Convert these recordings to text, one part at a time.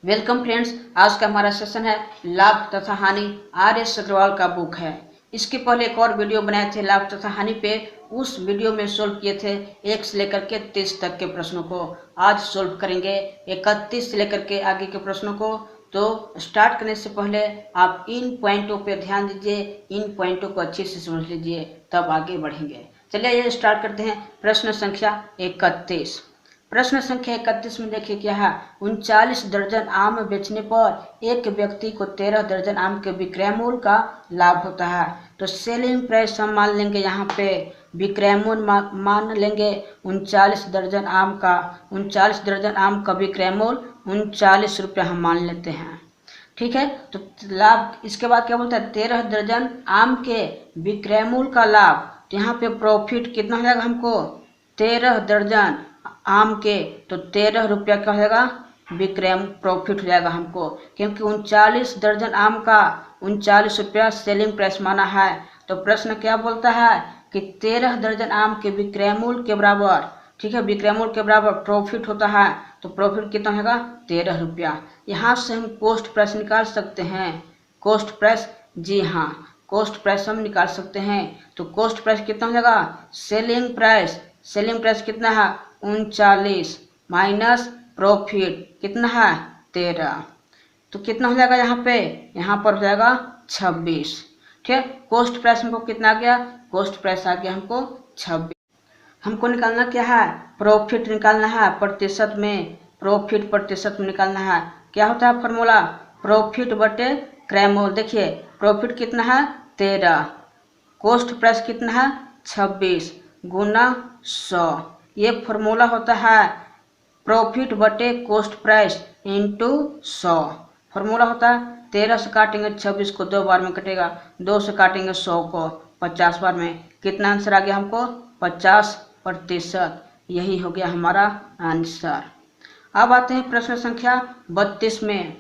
Welcome friends. आज का हमारा सेशन है लाभ तथा हानि। RS अग्रवाल का बुक है। इसके पहले एक और वीडियो बनाए थे लाभ तथा हानि पे। उस वीडियो में सोल्व किए थे 1 से लेकर के 30 तक के प्रश्नों को। आज सोल्व करेंगे 31 से लेकर के आगे के प्रश्नों को। तो स्टार्ट करने से पहले आप इन पॉइंटों पे ध्यान दीजिए, इन पॉइंटों को अच्छे से समझ लीजिए, तब आगे बढ़ेंगे। चलिए ये स्टार्ट करते हैं। प्रश्न संख्या 31। प्रश्न संख्या 31 में देखिए क्या है। 39 दर्जन आम बेचने पर एक व्यक्ति को 13 दर्जन आम के विक्रय मूल्य का लाभ होता है। तो सेलिंग प्राइस हम मान लेंगे, यहाँ पे विक्रय मूल्य मान लेंगे 39 दर्जन आम का। 39 दर्जन आम का विक्रय मूल्य 39 रुपया हम मान लेते हैं। ठीक है, तो लाभ इसके बाद क्या बोलता है, 13 दर्जन आम के विक्रय मूल्य का लाभ। तो यहाँ पे प्रॉफिट कितना हो जाएगा हमको, 13 दर्जन आम के, तो 13 रुपया क्या हो जाएगा, विक्रय प्रॉफिट हो जाएगा हमको, क्योंकि 39 दर्जन आम का 39 रुपया सेलिंग प्राइस माना है। तो प्रश्न क्या बोलता है कि 13 दर्जन आम के विक्रय मूल्य के बराबर, ठीक है, विक्रय मूल्य के बराबर प्रॉफिट होता है। तो प्रॉफिट कितना होगा, 13 रुपया। यहाँ से हम कॉस्ट प्राइस निकाल सकते हैं। कॉस्ट प्राइस, जी हाँ, कॉस्ट प्राइस हम निकाल सकते हैं। तो कॉस्ट प्राइस कितना हो जाएगा, सेलिंग प्राइस। सेलिंग प्राइस कितना है, 39 माइनस प्रॉफिट कितना है, 13। तो कितना हो जाएगा यहाँ पे, यहाँ पर हो जाएगा 26। ठीक है, कॉस्ट प्राइस हमको कितना आ गया, कॉस्ट प्राइस आ गया हमको 26। हमको निकालना क्या है, प्रॉफिट निकालना है प्रतिशत में। प्रॉफिट प्रतिशत में निकालना है। क्या होता है फॉर्मूला, प्रॉफिट बटे क्रय मूल्य। देखिए प्रॉफिट कितना है, 13, कॉस्ट प्राइस कितना है, 26 गुना 100। ये फॉर्मूला होता है प्रॉफिट बटे कॉस्ट प्राइस इंटू 100। फॉर्मूला होता है 13 से काटेंगे 26 को 2 बार में कटेगा, 2 से काटेंगे 100 को 50 बार में। कितना आंसर आ गया हमको, 50%। यही हो गया हमारा आंसर। अब आते हैं प्रश्न संख्या 32 में।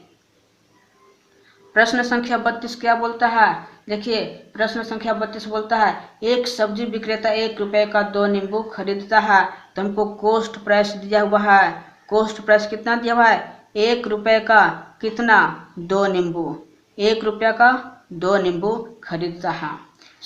प्रश्न संख्या 32 क्या बोलता है, देखिए प्रश्न संख्या 32 बोलता है एक सब्जी विक्रेता 1 रुपये का 2 नींबू खरीदता है। तो हमको कॉस्ट प्राइस दिया हुआ है। कॉस्ट प्राइस कितना दिया हुआ है, 1 रुपये का कितना, 2 नींबू। 1 रुपया का 2 नींबू खरीदता है।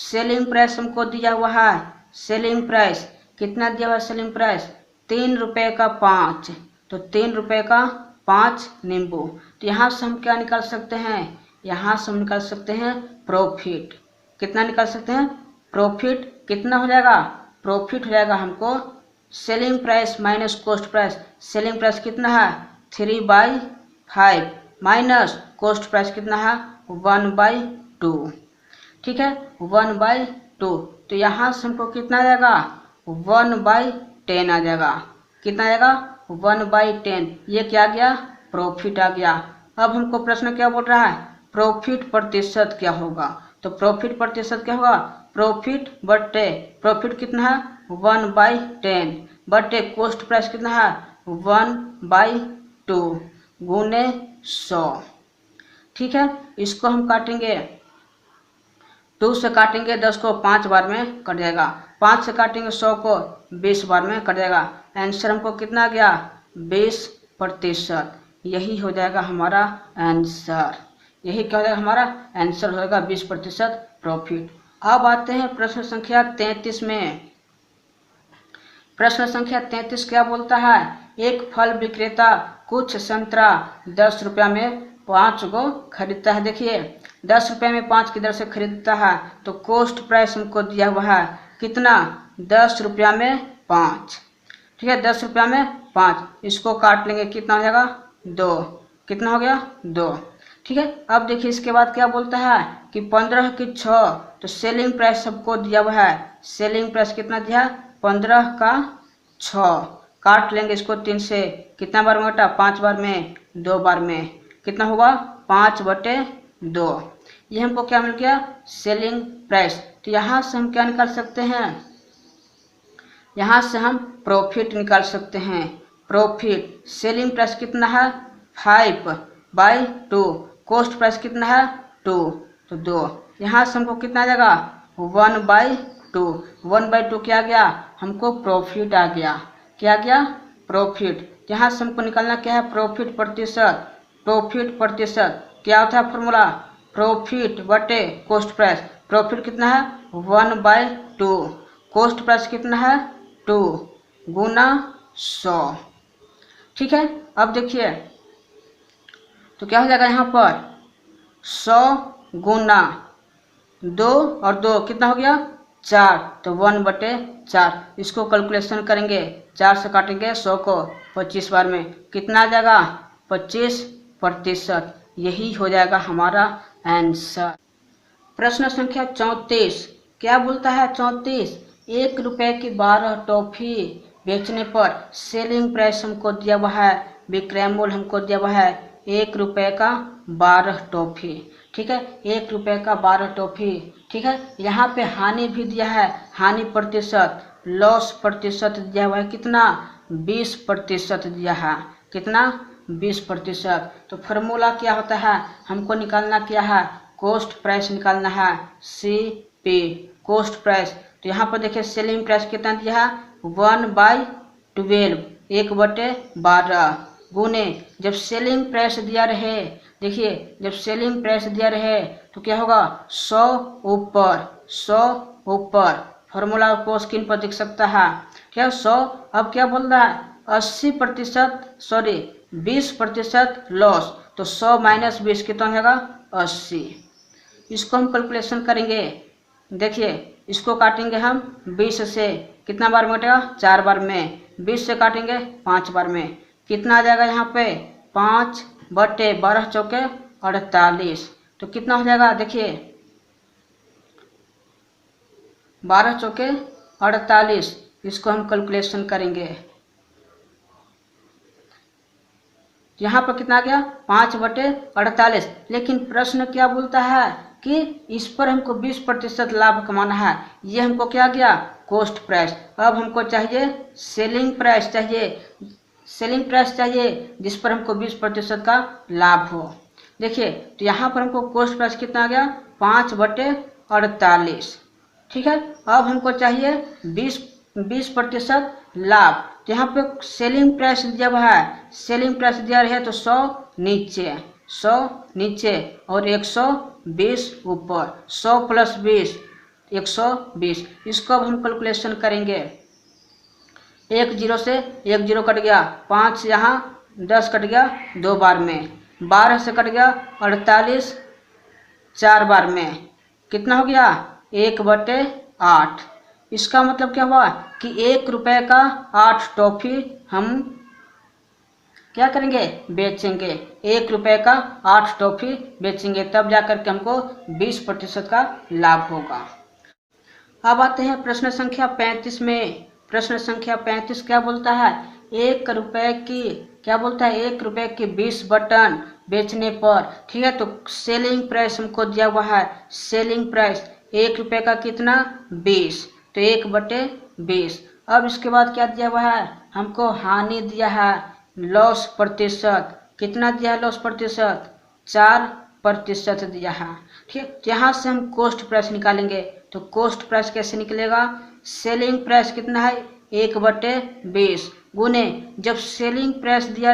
सेलिंग प्राइस हमको दिया हुआ है। सेलिंग प्राइस कितना दिया हुआ है, सेलिंग प्राइस 3 रुपये का 5। तो 3 रुपये का 5 नींबू। तो यहाँ से हम क्या निकाल सकते हैं, यहाँ से हम निकाल सकते हैं प्रॉफिट। कितना निकाल सकते हैं, प्रॉफिट कितना हो जाएगा, प्रॉफिट हो जाएगा हमको selling price minus cost price. Selling price कितना है, 3/5 माइनस कॉस्ट प्राइस कितना है, 1/2। ठीक है, 1/2। तो यहाँ से हमको कितना आ जाएगा, 1/10 आ जाएगा। कितना आ जाएगा, 1/10। ये क्या आ गया, प्रॉफिट आ गया। अब हमको प्रश्न क्या बोल रहा है, प्रॉफिट प्रतिशत क्या होगा। तो प्रॉफिट प्रतिशत क्या होगा, प्रॉफिट बटे प्रॉफिट कितना है, 1/10 बटे कॉस्ट प्राइस कितना है, 1/2 गुने 100। ठीक है, इसको हम काटेंगे, 2 से काटेंगे 10 को 5 बार में कट जाएगा, 5 से काटेंगे 100 को 20 बार में कट जाएगा। आंसर हमको कितना आ गया, 20%। यही हो जाएगा हमारा आंसर। यही क्या हो जाएगा, हमारा आंसर हो जाएगा 20% प्रॉफिट। अब आते हैं प्रश्न संख्या 33 में। प्रश्न संख्या 33 क्या बोलता है, एक फल विक्रेता कुछ संतरा 10 रुपया में 5 को खरीदता है। देखिए 10 रुपये में 5 की दर से खरीदता है। तो कॉस्ट प्राइस हमको दिया हुआ है कितना, 10 रुपया में 5। ठीक है, 10 रुपया में 5, इसको काट लेंगे, कितना हो जाएगा, 2। कितना हो गया, 2। ठीक है, अब देखिए इसके बाद क्या बोलता है कि 15 की 6। तो सेलिंग प्राइस सबको दिया हुआ है। सेलिंग प्राइस कितना दिया, 15 का 6। काट लेंगे इसको 3 से, कितना बार में घटा, 5 बार में, 2 बार में। कितना होगा, 5/2। ये हमको क्या मिल गया, सेलिंग प्राइस। तो यहाँ से हम क्या निकाल सकते हैं, यहाँ से हम प्रॉफिट निकाल सकते हैं। प्रॉफिट, सेलिंग प्राइस कितना है, 5/2, कॉस्ट प्राइस कितना है, 2। तो 2, यहाँ से हमको कितना आ जाएगा, 1/2। 1/2 क्या आ गया, हमको प्रॉफिट आ गया। क्या आ गया, प्रॉफिट। यहाँ से हमको निकालना क्या है, प्रॉफिट प्रतिशत। प्रॉफिट प्रतिशत क्या होता है फॉर्मूला, प्रॉफिट बटे कॉस्ट प्राइस। प्रॉफिट कितना है 1/2, कॉस्ट प्राइस कितना है 2 गुना 100। ठीक है, अब देखिए तो क्या हो जाएगा यहाँ पर 100 गुना 2 और 2 कितना हो गया 4, तो 1/4। इसको कैलकुलेशन करेंगे, 4 से काटेंगे 100 को 25 बार में, कितना आ जाएगा 25%। यही हो जाएगा हमारा आंसर। प्रश्न संख्या 34 क्या बोलता है 34, 1 रुपए की 12 टॉफी बेचने पर सेलिंग प्राइस हमको दिया हुआ है, विक्रय मूल्य हमको दिया हुआ है 1 रुपए का 12 टॉफी। ठीक है, 1 रुपए का 12 टॉफी। ठीक है, यहाँ पे हानि भी दिया है, हानि प्रतिशत लॉस प्रतिशत दिया हुआ है कितना 20% दिया है, कितना 20%। तो फार्मूला क्या होता है, हमको निकालना क्या है कॉस्ट प्राइस निकालना है, CP कॉस्ट प्राइस। तो यहाँ पर देखिए सेलिंग प्राइस कितना दिया है 1/12, 1/12 गुने जब सेलिंग प्राइस दिया रहे, देखिए जब सेलिंग प्राइस दिया रहे तो क्या होगा 100 ऊपर। फार्मूला को स्क्रीन पर दिख सकता है क्या 100। अब क्या बोल रहा है 20% लॉस, तो 100 - 20 कितना होगा 80। इसको हम कैलकुलेशन करेंगे, देखिए इसको काटेंगे हम 20 से, कितना बार में कटेगा 4 बार में, 20 से काटेंगे 5 बार में, कितना आ जाएगा यहाँ पे 5/12 चौके 48। तो कितना हो जाएगा देखिए 12 चौके 48, इसको हम कैलकुलेशन करेंगे। यहाँ पर कितना आ गया 5/48। लेकिन प्रश्न क्या बोलता है कि इस पर हमको 20% लाभ कमाना है, ये हमको क्या गया कॉस्ट प्राइस। अब हमको चाहिए सेलिंग प्राइस चाहिए जिस पर हमको 20% का लाभ हो। देखिए तो यहाँ पर हमको कॉस्ट प्राइस कितना आ गया 5/48। ठीक है, अब हमको चाहिए 20% लाभ। तो यहाँ पे सेलिंग प्राइस दिया हुआ है, सेलिंग प्राइस दिया रहे तो 100 नीचे और 120 ऊपर, 100 + 20 120। इसको अब हम कैलकुलेशन करेंगे, 1 0 से 1 0 कट गया, 5 यहाँ 10 कट गया 2 बार में, 12 से कट गया 48 4 बार में, कितना हो गया 1/8। इसका मतलब क्या हुआ कि 1 रुपए का 8 टॉफी हम क्या करेंगे बेचेंगे, 1 रुपए का 8 टॉफी बेचेंगे, तब जाकर के हमको 20% का लाभ होगा। अब आते हैं प्रश्न संख्या 35 में। प्रश्न संख्या 35 क्या बोलता है 1 रुपए की क्या बोलता है 1 रुपए की 20 बटन बेचने पर। ठीक है, तो सेलिंग प्राइस हमको दिया हुआ है, सेलिंग प्राइस 1 रुपए का कितना 20, तो 1/20। अब इसके बाद क्या दिया हुआ है हमको हानि दिया है लॉस प्रतिशत, कितना दिया है लॉस प्रतिशत 4% दिया है। ठीक है, तो यहाँ से हम कॉस्ट प्राइस निकालेंगे। तो कॉस्ट प्राइस कैसे निकलेगा, सेलिंग प्राइस कितना है 1/20 गुने जब सेलिंग प्राइस दिया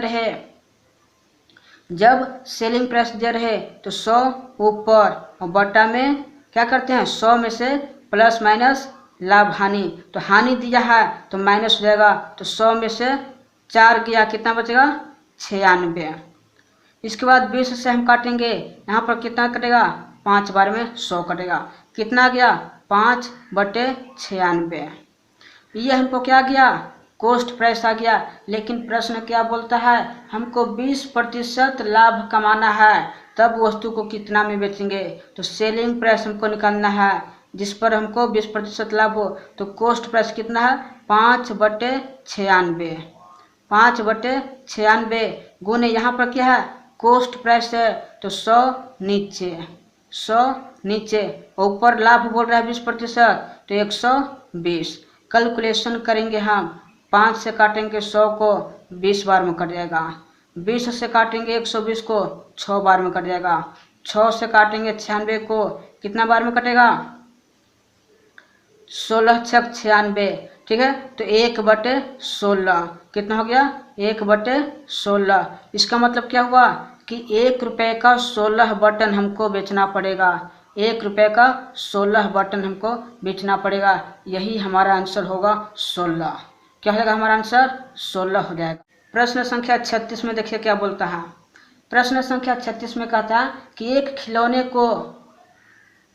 रहे, तो 100 ऊपर और बटा में क्या करते हैं 100 में से प्लस माइनस लाभ हानि, तो हानि दिया है तो माइनस हो जाएगा, तो 100 में से 4 गया कितना बचेगा 96। इसके बाद 20 से हम काटेंगे, यहाँ पर कितना कटेगा 5 बार में 100 कटेगा, कितना गया 5/96। ये हमको क्या गया कॉस्ट प्राइस आ गया। लेकिन प्रश्न क्या बोलता है हमको 20% लाभ कमाना है, तब वस्तु को कितना में बेचेंगे। तो सेलिंग प्राइस हमको निकालना है जिस पर हमको 20% लाभ हो, तो कॉस्ट प्राइस कितना है 5/96, 5/96 गुने यहाँ पर क्या है कॉस्ट प्राइस है तो 100 नीचे ऊपर लाभ बोल रहा है 20%, तो 120। कैलकुलेशन करेंगे हम, 5 से काटेंगे 100 को 20 बार में कट जाएगा, 20 से काटेंगे 120 को 6 बार में कट जाएगा, 6 से काटेंगे 96 को कितना बार में कटेगा 16 छक 96। ठीक है, तो 1/16 कितना हो गया 1/16। इसका मतलब क्या हुआ कि 1 रुपये का 16 बटन हमको बेचना पड़ेगा। 1 रुपये का 16 बटन हमको बेचना पड़ेगा। यही हमारा आंसर होगा 16। क्या हो जाएगा हमारा आंसर? 16 हो जाएगा। प्रश्न संख्या 36 में देखिए क्या बोलता है। प्रश्न संख्या 36 में कहता है कि एक खिलौने को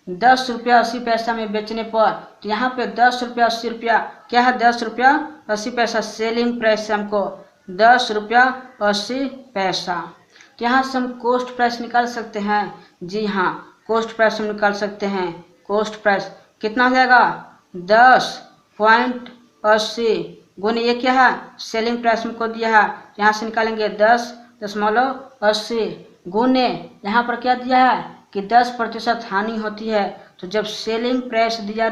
10 रुपया 80 पैसा में बेचने पर, तो यहाँ पे 10 रुपया 80 रुपया क्या है? 10 रुपया 80 पैसा सेलिंग प्राइस है हमको 10 रुपया 80 पैसा। तो यहाँ से हम कॉस्ट प्राइस निकाल सकते हैं। जी हाँ, कॉस्ट प्राइस हम निकाल सकते हैं। कॉस्ट प्राइस कितना हो जाएगा? 10.80 गुने ये क्या है? सेलिंग प्राइस हमको दिया है, यहाँ से निकालेंगे 10.80 गुने यहाँ पर क्या दिया है कि 10% हानि होती है। तो जब सेलिंग प्राइस दिया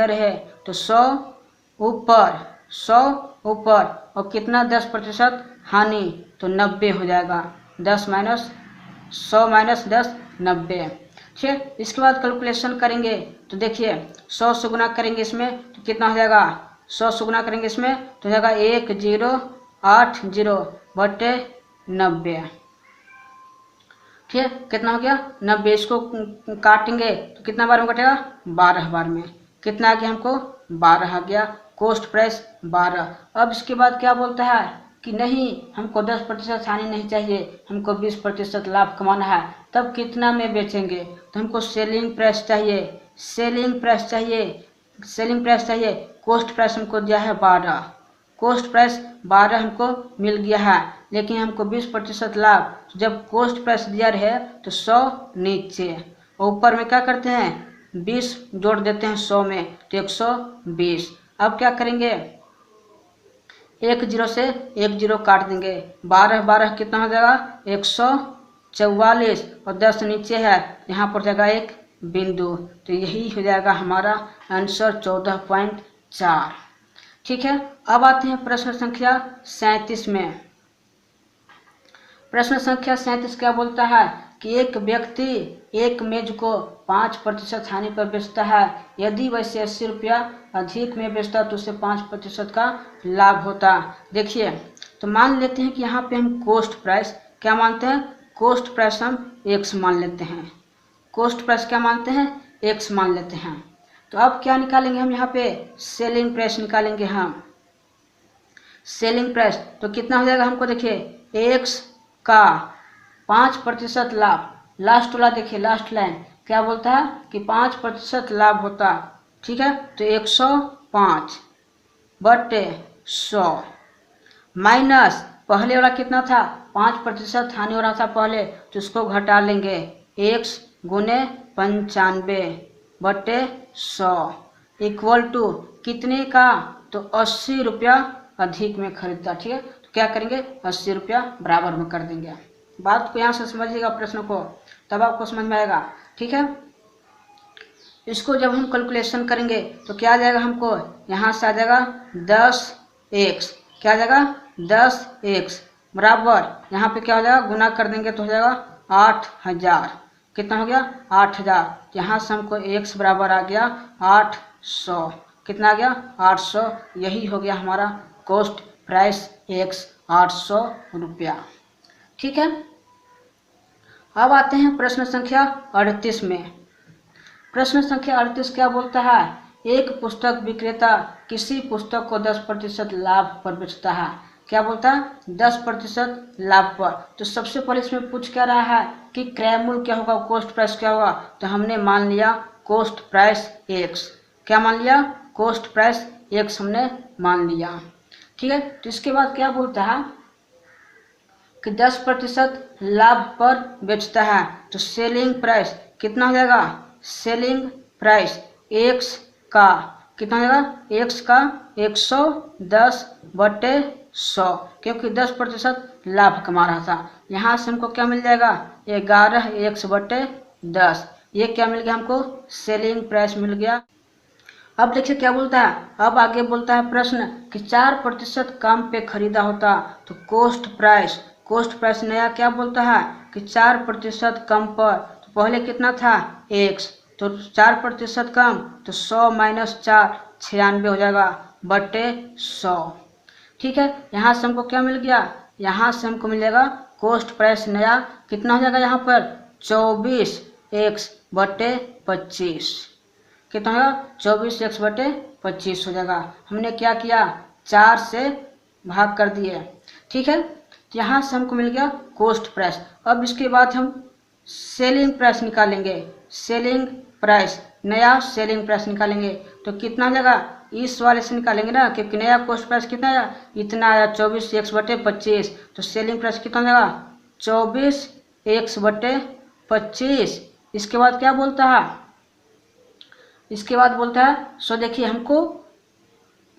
रहे तो 100 ऊपर और कितना 10% हानि, तो 90 हो जाएगा। 10 माइनस 100 माइनस 10 90। ठीक, इसके बाद कैलकुलेशन करेंगे तो देखिए 100 से गुना करेंगे इसमें तो कितना हो जाएगा? 100 से गुना करेंगे इसमें तो हो जाएगा 1080 बटे 90। ठीक है, कितना हो गया? 90। इसको काटेंगे तो कितना बार में कटेगा? 12 बार में। कितना आ गया हमको? 12 आ गया। Cost price 12। अब इसके बाद क्या बोलता है कि नहीं, हमको 10% हानि नहीं चाहिए, हमको 20% लाभ कमाना है। तब कितना में बेचेंगे? तो हमको सेलिंग प्राइस चाहिए। कॉस्ट प्राइस हमको दिया है 12। कॉस्ट प्राइस 12 हमको मिल गया है, लेकिन हमको 20% लाभ। जब कॉस्ट प्राइस दिया रहे तो 100 नीचे और ऊपर में क्या करते हैं? 20 जोड़ देते हैं 100 में तो 120। अब क्या करेंगे? 1 0 से 1 0 काट देंगे। 12 कितना हो जाएगा? 144 और 10 नीचे है, यहाँ पर जाएगा एक बिंदु। तो यही हो जाएगा हमारा आंसर 14.4। ठीक है, अब आते हैं प्रश्न संख्या 37 में। प्रश्न संख्या 37 क्या बोलता है कि एक व्यक्ति एक मेज को 5% हानि पर बेचता है। यदि वैसे 80 रुपया अधिक में बेचता तो उसे 5% का लाभ होता। देखिए, तो मान लेते हैं कि यहाँ पे हम कॉस्ट प्राइस क्या मानते हैं? कॉस्ट प्राइस हम x मान लेते हैं। कॉस्ट प्राइस क्या मानते हैं? x मान लेते हैं। तो अब क्या निकालेंगे हम? यहाँ पे सेलिंग प्राइस निकालेंगे हम। सेलिंग प्राइस तो कितना हो जाएगा हमको? देखिए x का 5% लाभ। लास्ट वाला देखिए, लास्ट लाइन क्या बोलता है कि 5% लाभ होता। ठीक है, तो 105 बटे 100 माइनस पहले वाला कितना था? 5% हानि हो रहा था पहले, तो उसको घटा लेंगे। x गुने 95 बटे 100 इक्वल टू कितने का? तो 80 रुपया अधिक में खरीदता। ठीक है, तो क्या करेंगे? 80 रुपया बराबर में कर देंगे। बात को यहाँ से समझिएगा, प्रश्न को, तब आपको समझ में आएगा। ठीक है, इसको जब हम कैलकुलेशन करेंगे तो क्या आ जाएगा हमको? यहाँ से आ जाएगा 10x। क्या आ जाएगा? 10x बराबर यहाँ पे क्या हो जाएगा? गुना कर देंगे तो हो जाएगा 8000। कितना हो गया? 8000। यहाँ से हमको x बराबर आ गया 800। कितना आ गया? 800। यही हो गया हमारा कॉस्ट प्राइस x 800 रुपया। ठीक है, अब आते हैं प्रश्न संख्या 38 में। प्रश्न संख्या 38 क्या बोलता है? एक पुस्तक विक्रेता किसी पुस्तक को 10% लाभ पर बेचता है। क्या बोलता है? 10% लाभ पर। तो सबसे पहले इसमें पूछ क्या रहा है कि क्रय मूल्य क्या होगा, कॉस्ट प्राइस क्या होगा। तो हमने मान लिया कॉस्ट प्राइस x। क्या मान लिया? कॉस्ट प्राइस x हमने मान लिया। ठीक है, तो इसके बाद क्या बोलता है कि 10% लाभ पर बेचता है। तो सेलिंग प्राइस कितना हो जाएगा? सेलिंग प्राइस x का कितना हो जाएगा? x का 110 बटे 100, क्योंकि 10% लाभ कमा रहा था। यहाँ से हमको क्या मिल जाएगा? 11x बटे 10। ये क्या मिल गया हमको? सेलिंग प्राइस मिल गया। अब देखिए क्या बोलता है। अब आगे बोलता है प्रश्न कि 4% कम पे खरीदा होता तो कॉस्ट प्राइस नया क्या बोलता है कि 4% कम पर। तो पहले कितना था? x। तो 4% कम तो 100 माइनस 4 96 हो जाएगा बटे 100। ठीक है, यहाँ से हमको क्या मिल गया? यहाँ से हमको मिल जाएगा कोस्ट प्राइस नया कितना हो जाएगा यहाँ पर 24x/25 कितना होगा 24x/25 हो जाएगा। हमने क्या किया 4 से भाग कर दिए। ठीक है, तो यहाँ से हमको मिल गया कोस्ट प्राइस। अब इसके बाद हम सेलिंग प्राइस निकालेंगे। सेलिंग प्राइस नया सेलिंग प्राइस निकालेंगे तो कितना हो जाएगा इस वाले से निकालेंगे ना, क्योंकि नया कोस्ट प्राइस कितना आया इतना आया 24x/25। तो सेलिंग प्राइस कितना हो जाएगा 24x/25। इसके बाद क्या बोलता है, इसके बाद बोलता है सो देखिए हमको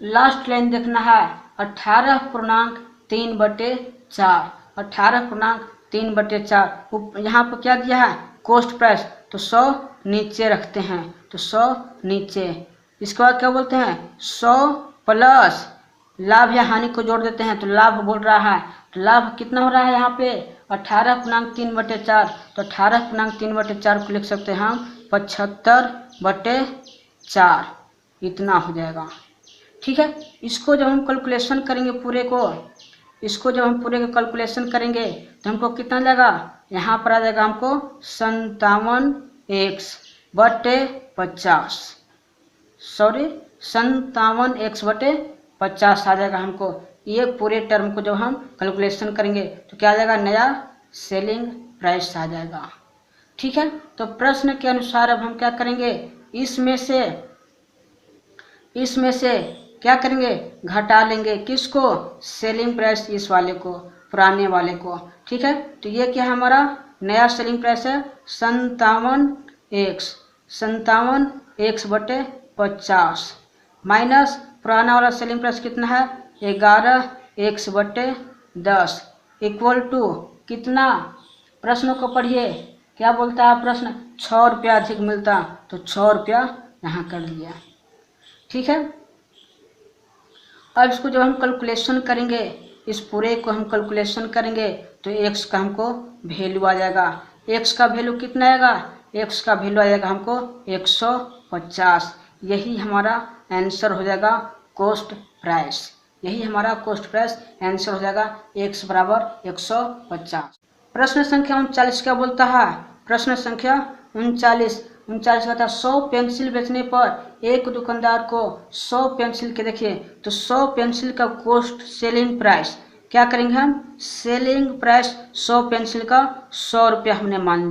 लास्ट लाइन देखना है 18.3/4 18.3/4। यहाँ पर क्या दिया है कोस्ट प्राइस, तो 100 नीचे रखते हैं, तो 100 नीचे। इसके बाद क्या बोलते हैं 100 प्लस लाभ या हानि को जोड़ देते हैं, तो लाभ बोल रहा है, तो लाभ कितना हो रहा है यहाँ पे 18.3/4। तो 18.3/4 को लिख सकते हैं हम 75/4 इतना हो जाएगा। ठीक है, इसको जब हम कैलकुलेशन करेंगे पूरे को, इसको जब हम पूरे का कैलकुलेशन करेंगे तो हमको कितना जाएगा यहाँ पर आ जाएगा हमको 57x/50 सॉरी 57x/50 आ जाएगा हमको। ये पूरे टर्म को जब हम कैलकुलेशन करेंगे तो क्या आ जाएगा नया सेलिंग प्राइस आ जाएगा। ठीक है, तो प्रश्न के अनुसार अब हम क्या करेंगे इसमें से क्या करेंगे घटा लेंगे किसको सेलिंग प्राइस इस वाले को पुराने वाले को। ठीक है, तो ये क्या हमारा नया सेलिंग प्राइस है 57x/50 माइनस पुराना वाला सेलिंग प्राइस कितना है 11x/10 इक्वल टू कितना। प्रश्न को पढ़िए क्या बोलता है प्रश्न 6 रुपया अधिक मिलता, तो 6 रुपया यहाँ कर दिया। ठीक है, अब इसको जब हम कैलकुलेशन करेंगे इस पूरे को हम कैलकुलेशन करेंगे तो x का हमको वैल्यू आ जाएगा। x का वैल्यू कितना आएगा x का वैल्यू आ जाएगा हमको 150। यही हमारा आंसर हो जाएगा कोस्ट प्राइस। यही हमारा कोस्ट प्राइस आंसर हो जाएगा x बराबर 150। प्रश्न संख्या 39 क्या बोलता है, प्रश्न संख्या 39 कहता है 100 पेंसिल बेचने पर एक दुकानदार को 100 पेंसिल के देखिए तो 100 पेंसिल का कोस्ट सेलिंग प्राइस क्या करेंगे हम सेलिंग प्राइस 100 पेंसिल का 100 रुपया हमने मान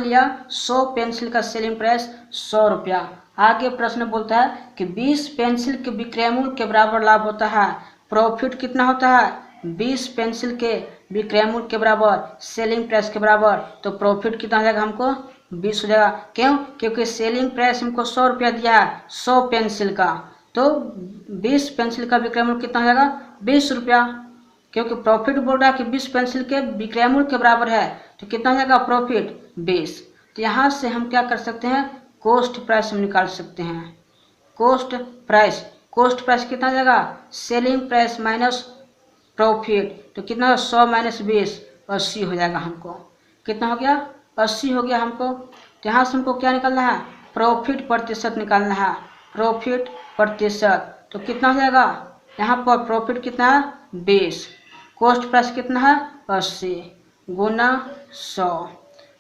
लिया 100 पेंसिल का सेलिंग प्राइस 100 रुपया। आगे प्रश्न बोलता है कि 20 पेंसिल के विक्रय मूल्य के बराबर लाभ होता है, प्रॉफिट कितना होता है 20 पेंसिल के विक्रय मूल्य के बराबर सेलिंग प्राइस के बराबर, तो प्रॉफिट कितना हो जाएगा हमको 20 हो जाएगा। क्यों, क्योंकि सेलिंग प्राइस हमको 100 रुपया दिया है 100 पेंसिल का, तो 20 पेंसिल का विक्रय मूल्य कितना हो जाएगा 20 रुपया। क्योंकि प्रॉफिट बोल रहा है कि 20 पेंसिल के विक्रय मूल्य के बराबर है, तो कितना हो जाएगा प्रॉफिट 20। तो यहाँ से हम क्या कर सकते हैं कोस्ट प्राइस हम निकाल सकते हैं। कोस्ट प्राइस कितना हो जाएगा सेलिंग प्राइस माइनस प्रॉफिट, तो कितना 100 माइनस 20 80 हो जाएगा हमको। कितना हो गया 80 हो गया हमको। तो यहाँ से हमको क्या निकालना है प्रॉफिट प्रतिशत निकालना है, प्रॉफिट प्रतिशत। तो कितना हो जाएगा यहाँ पर प्रॉफिट कितना है 20, कोस्ट प्राइस कितना है 80 गुना 100।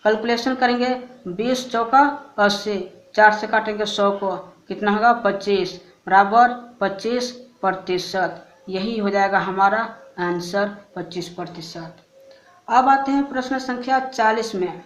कैलकुलेशन करेंगे 20 चौका 80, 4 से काटेंगे 100 को, कितना होगा 25 बराबर 25%। यही हो जाएगा हमारा आंसर 25%। अब आते हैं प्रश्न संख्या 40 में।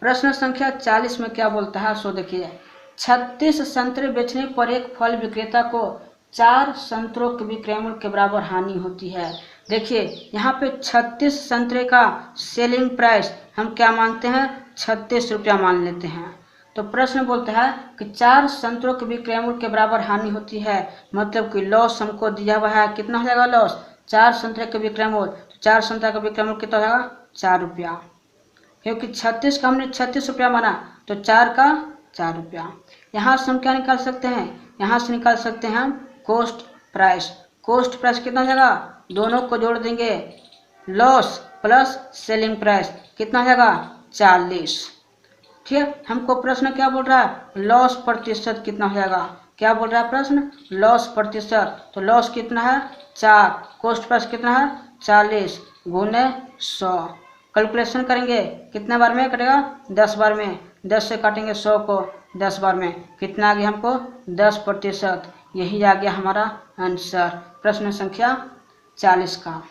प्रश्न संख्या 40 में क्या बोलता है सो देखिए 36 संतरे बेचने पर एक फल विक्रेता को 4 संतरों के विक्रय मूल्य के बराबर हानि होती है। देखिए यहाँ पे 36 संतरे का सेलिंग प्राइस हम क्या मानते हैं 36 रुपया मान लेते हैं। तो प्रश्न बोलता है कि 4 संतरों के विक्रय मूल्य के बराबर हानि होती है, मतलब कि लॉस हमको दिया हुआ है। कितना हो जाएगा लॉस 4 संतरे के विक्रय मूल्य, तो 4 संतरे का विक्रय मूल्य कितना हो जाएगा 4 रुपया। क्योंकि 36 का हमने 36 रुपया माना, तो 4 का 4 रुपया। यहाँ से हम क्या निकाल सकते हैं, यहाँ से निकाल सकते हैं हम कोस्ट प्राइस। कोस्ट प्राइस कितना हो जाएगा, दोनों को जोड़ देंगे लॉस प्लस सेलिंग प्राइस, कितना हो जाएगा 40। ठीक है, हमको प्रश्न क्या बोल रहा है लॉस प्रतिशत कितना हो जाएगा, क्या बोल रहा है प्रश्न लॉस प्रतिशत। तो लॉस कितना है 4, कॉस्ट प्राइस कितना है 40 गुने 100। कैलकुलेशन करेंगे कितना बार में कटेगा 10 बार में, 10 से काटेंगे 100 को 10 बार में, कितना आ गया हमको 10%। यही आ गया हमारा आंसर प्रश्न संख्या 40 का।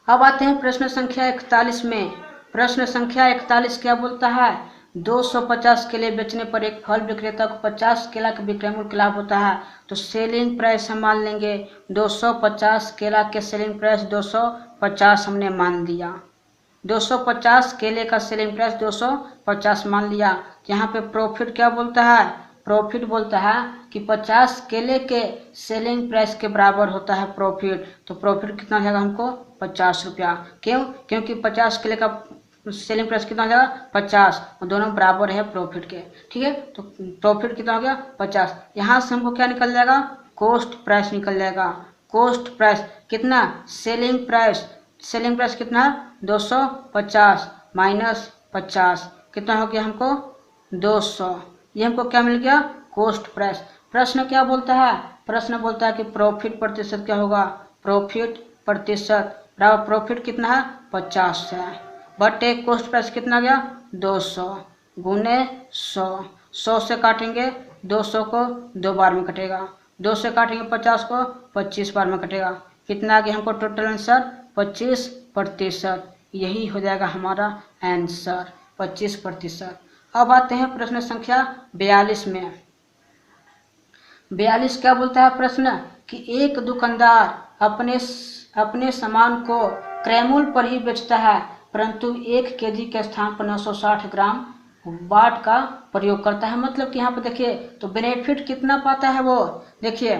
अब आते हैं प्रश्न संख्या 41 में। प्रश्न संख्या 41 क्या बोलता है, 250 केले बेचने पर एक फल विक्रेता को 50 केला का विक्रय मूल्य लाभ होता है। तो सेलिंग प्राइस हम मान लेंगे 250 केला के सेलिंग प्राइस 250 हमने मान लिया। 250 केले का सेलिंग प्राइस 250 मान लिया। यहाँ पे प्रॉफिट क्या बोलता है, प्रॉफिट बोलता है कि 50 केले के सेलिंग प्राइस के बराबर होता है प्रॉफिट। तो प्रॉफिट कितना जाएगा हमको 50 रुपया। क्यों, क्योंकि 50 केले का सेलिंग प्राइस कितना हो जाएगा 50, और दोनों बराबर है प्रॉफिट के। ठीक है, तो प्रॉफिट कितना हो गया 50। यहाँ से हमको क्या निकल जाएगा, कॉस्ट प्राइस निकल जाएगा। कॉस्ट प्राइस कितना, सेलिंग प्राइस कितना है 250 माइनस 50 कितना हो गया हमको 200। ये हमको क्या मिल गया, कॉस्ट प्राइस। प्रश्न क्या बोलता है, प्रश्न बोलता है कि प्रॉफिट प्रतिशत क्या होगा, प्रॉफिट प्रतिशत बराबर प्रॉफिट कितना है 50 है बटे कॉस्ट प्राइस कितना गया 200 गुने 100। 100 से काटेंगे 200 को 2 बार में कटेगा, 2 से काटेंगे 50 को 25 बार में कटेगा। कितना आ गया हमको टोटल आंसर 25%। यही हो जाएगा हमारा आंसर 25%। अब आते हैं प्रश्न संख्या 42 में। 42 क्या बोलता है प्रश्न कि एक दुकानदार अपने सामान को क्रय मूल्य पर ही बेचता है, परंतु 1 केजी के स्थान पर 960 ग्राम बाट का प्रयोग करता है। मतलब कि यहाँ पर देखिए तो बेनिफिट कितना पाता है वो, देखिए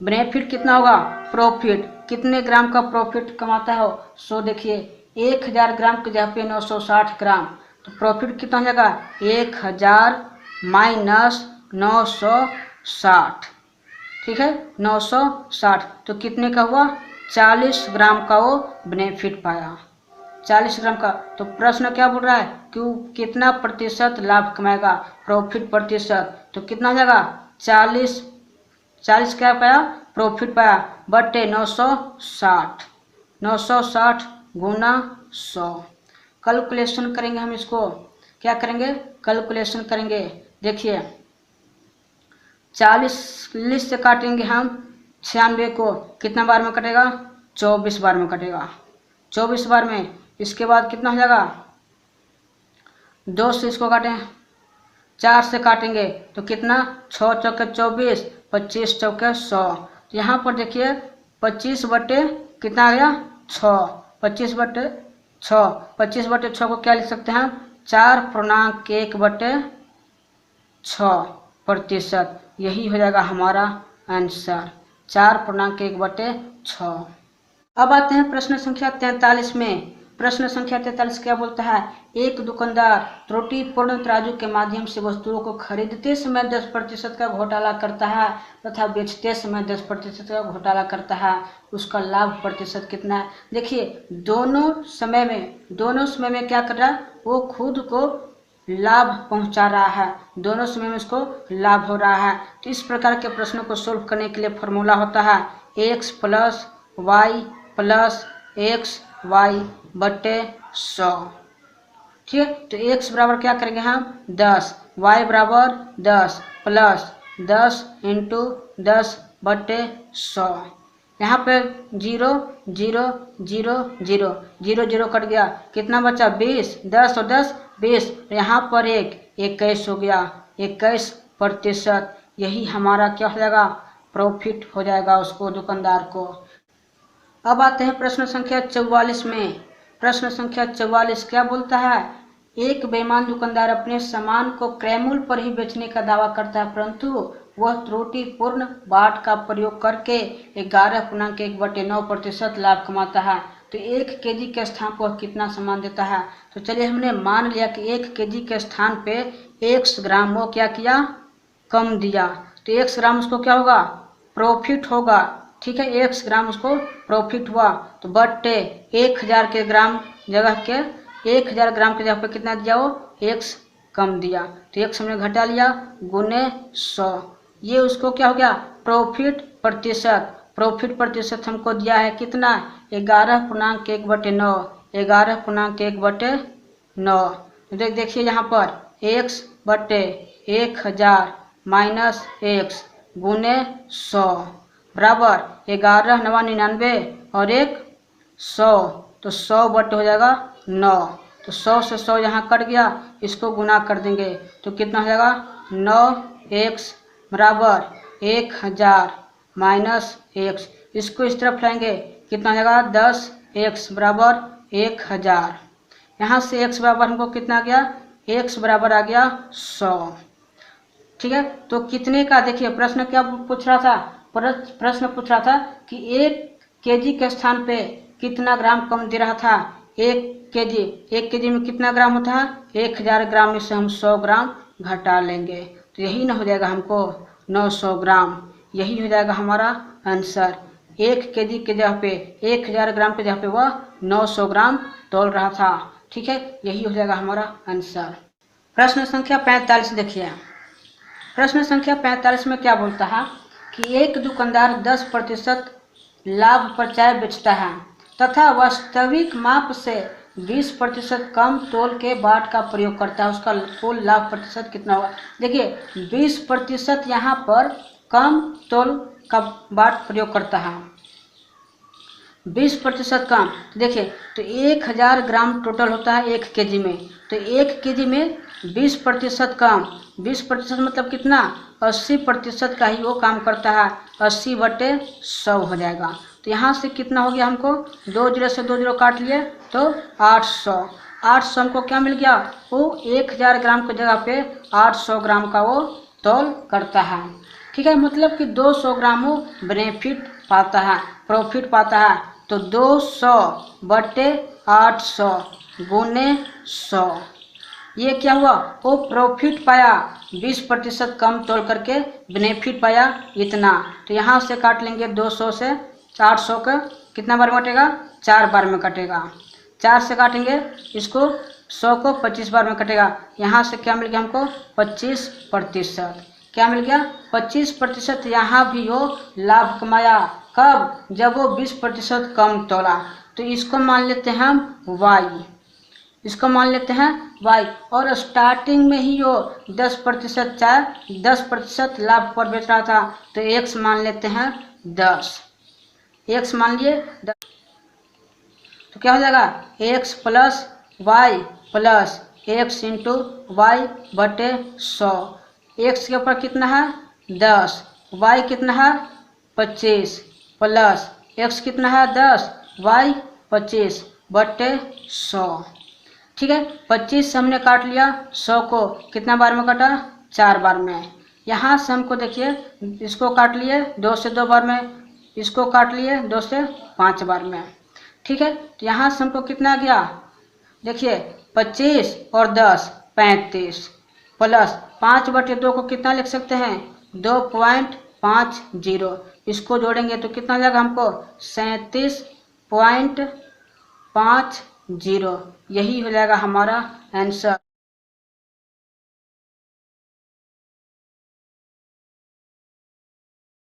बेनिफिट कितना होगा, प्रॉफिट कितने ग्राम का प्रॉफिट कमाता है। सो देखिए 1000 ग्राम के जगह पे 960 ग्राम, तो प्रॉफिट कितना हो जाएगा 1000 माइनस 960। ठीक है 960, तो कितने का हुआ 40 ग्राम का वो बेनिफिट पाया, 40 ग्राम का। तो प्रश्न क्या बोल रहा है कि वो कितना प्रतिशत लाभ कमाएगा, प्रॉफिट प्रतिशत। तो कितना हो जाएगा 40 क्या पाया प्रॉफिट पाया बटे 960 गुना 100। कैलकुलेशन करेंगे हम इसको, क्या करेंगे कैलकुलेशन करेंगे। देखिए 40 से काटेंगे हम 96 को, कितना बार में कटेगा 24 बार में कटेगा, 24 बार में। इसके बाद कितना हो जाएगा 2 से इसको काटें, 4 से काटेंगे तो कितना 6 चौके 24, 25 चौके 100। यहाँ पर देखिए 25 बटे कितना आ गया 6, 25 बटे 6 को क्या लिख सकते हैं 4.1 बटे 6%। यही हो जाएगा हमारा आंसर 4.1 बटे 6। अब आते हैं प्रश्न संख्या 43 में। प्रश्न संख्या 43 क्या बोलता है, एक दुकानदार त्रुटिपूर्ण तराजू के माध्यम से वस्तुओं को खरीदते समय 10% का घोटाला करता है तथा बेचते समय 10% का घोटाला करता है, उसका लाभ प्रतिशत कितना है। देखिए दोनों समय में क्या कर रहा है, वो खुद को लाभ पहुंचा रहा है, दोनों समय में उसको लाभ हो रहा है। तो इस प्रकार के प्रश्नों को सोल्व करने के लिए फॉर्मूला होता है x plus Y plus X Y बटे 100। ठीक है, तो x बराबर क्या करेंगे हम 10, y बराबर 10 प्लस 10 इंटू 10 बटे 100। यहाँ पे 0 0 0 0 0 0 कट गया, कितना बचा 20, 10 और 10 20, यहाँ पर 21 हो गया 21%। यही हमारा क्या हो जाएगा प्रॉफिट हो जाएगा उसको दुकानदार को। अब आते हैं प्रश्न संख्या 44 में। प्रश्न संख्या 44 क्या बोलता है, एक बेईमान दुकानदार अपने सामान को क्रय मूल्य पर ही बेचने का दावा करता है, परंतु वह त्रुटिपूर्ण बाट का प्रयोग करके 11.1/9% लाभ कमाता है। तो 1 केजी के स्थान पर कितना सामान देता है। तो चलिए हमने मान लिया कि 1 केजी के स्थान पे 1 ग्राम वो क्या किया कम दिया, तो 1 ग्राम उसको क्या होगा प्रॉफिट होगा। ठीक है 1 ग्राम उसको प्रॉफिट हुआ, तो बटे 1000 के ग्राम जगह के 1000 ग्राम के जगह पे कितना दिया वो 1 कम दिया, तो 1 हमने घटा लिया गुने 100। ये उसको क्या हो गया, प्रॉफिट प्रतिशत। प्रॉफिट प्रतिशत हमको दिया है कितना, 11.1/9, 11.1/9। देखिए यहाँ पर x/1000 माइनस x गुने 100 बराबर 11×9 = 99 और 100, तो 100 हो जाएगा 9। तो 100 से 100 यहाँ कट गया, इसको गुना कर देंगे तो कितना हो जाएगा, 9x बराबर 1000 माइनस x। इसको इस तरफ लाएंगे कितना हो जाएगा, 10x बराबर 1000। यहाँ से x बराबर हमको कितना आ गया, x बराबर आ गया 100। ठीक है, तो कितने का, देखिए प्रश्न क्या पूछ रहा था, प्रश्न पूछ रहा था कि 1 kg के स्थान पे कितना ग्राम कम दे रहा था। 1 kg में कितना ग्राम होता है, 1000 ग्राम में से हम 100 ग्राम घटा लेंगे, तो यही ना हो जाएगा हमको 900 ग्राम। यही हो जाएगा हमारा आंसर। 1 kg के जगह पे 1000 ग्राम के जगह पे वह 900 ग्राम तोल रहा था। ठीक है, यही हो जाएगा हमारा आंसर। प्रश्न संख्या 45 देखिए। प्रश्न संख्या 45 में क्या बोलता है कि एक दुकानदार 10% लाभ पर चाय बेचता है तथा वास्तविक माप से 20% कम तोल के बाट का प्रयोग करता है, उसका कुल लाभ प्रतिशत कितना होगा। देखिए 20% यहाँ पर कम तोल का बाट प्रयोग करता है, 20% कम। देखिए तो 1000 ग्राम टोटल होता है 1 kg में, तो 1 kg में 20% कम, 20% मतलब कितना, 80% का ही वो काम करता है, 80/100 हो जाएगा। तो यहाँ से कितना हो गया, हमको 2 0 से 2 0 काट लिए तो 800। 800 हमको क्या मिल गया, वो 1000 ग्राम की जगह पे 800 ग्राम का वो तोल करता है। ठीक है, मतलब कि 200 ग्राम वो बेनिफिट पाता है, प्रॉफिट पाता है। तो 200/800 गुने 100, ये क्या हुआ, वो प्रॉफिट पाया, 20% कम तोल करके बेनिफिट पाया इतना। तो यहाँ से काट लेंगे 200 से 800 का कितना बार में कटेगा, 4 बार में कटेगा। 4 से काटेंगे इसको 100 को 25 बार में कटेगा। यहाँ से क्या मिल गया हमको, 25%। क्या मिल गया, 25%। यहाँ भी वो लाभ कमाया, कब, जब वो 20% कम तोला। तो इसको मान लेते हैं हम y, इसको मान लेते हैं y। और स्टार्टिंग में ही वो 10% चाहे 10% लाभ पर बेच रहा था, तो x मान लेते हैं 10, x मान लिए 10। तो क्या हो जाएगा, x plus y plus x into y/100। x के ऊपर कितना है 10, y कितना है 25 प्लस x कितना है 10, y 25/100। ठीक है, 25 से हमने काट लिया, 100 को कितना बार में काटा, 4 बार में। यहाँ से हमको देखिए इसको काट लिए 2 से 2 बार में, इसको काट लिए 2 से 5 बार में। ठीक है, तो यहाँ से हमको कितना गया, देखिए 25 और 10 35 प्लस 5/2 को कितना लिख सकते हैं, 2.50। इसको जोड़ेंगे तो कितना जाएगा हमको, 37.50। यही हो जाएगा हमारा आंसर।